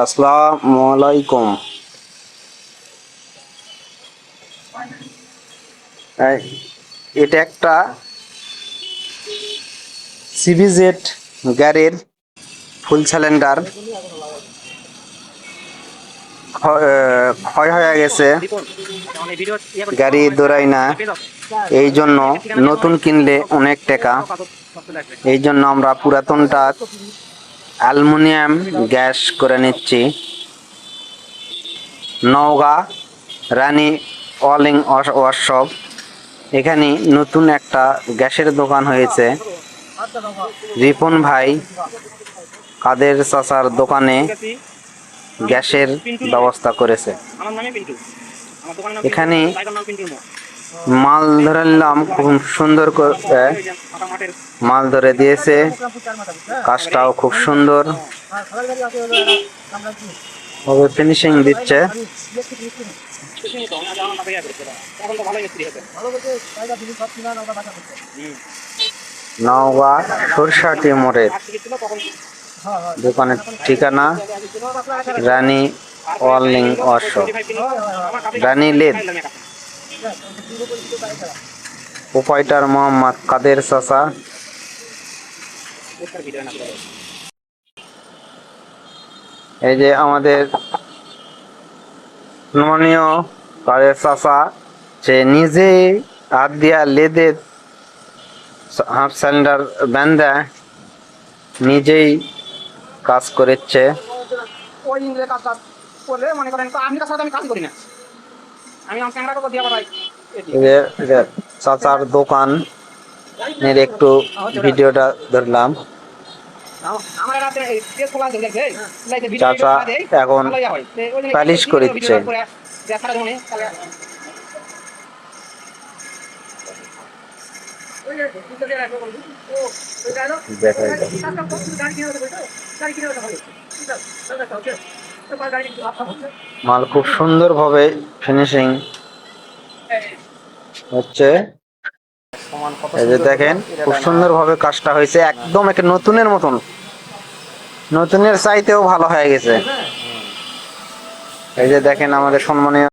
আসসালামু আলাইকুম। এটা একটা সিভিজেড গাড়ির ফুল সিলিন্ডার ক্ষয় হয়ে গেছে, গাড়ি দৌড়ায় না। এই জন্য নতুন কিনলে অনেক টাকা। এই জন্য আমরা পুরাতনটা অ্যালুমিনিয়াম গ্যাস করে নিচ্ছি। নওগাঁ রানী ওয়ার্ল্ডিং ওয়ার্কশপ, এখানে নতুন একটা গ্যাসের দোকান হয়েছে। রিপন ভাই কাদের চাচার দোকানে গ্যাসের ব্যবস্থা করেছে। এখানে মাল ধরলাম, খুব সুন্দর করে মাল ধরে দিয়েছে, কাজটাও খুব সুন্দর ভাবে ফিনিশিং দিচ্ছে। নওগাঁ সরষাটি মোড়ের দোকানের ঠিকানা রানী ওয়ার্ল্ডিং ওয়ার্কশপ, রানী লেদ। প্রোপাইটার মোহাম্মদ কাদের চাচা। এই যে আমাদের সম্মানীয় কাদের চাচা, সে নিজেই হাত দিয়া লেদের হাফ সিলিন্ডার বান্ধা নিজেই কাজ করেছে। চাচার দোকানের একটু ভিডিওটা ধরলাম। চাচা এখন পালিশ করছে। মাল খুব সুন্দর ভাবে ফিনিশিং হচ্ছে। এই যে দেখেন, খুব সুন্দর ভাবে কাজটা হয়েছে, একদম একটা নতুনের মতন, নতুনের চাইতেও ভালো হয়ে গেছে। এই যে দেখেন আমাদের সম্মানীয়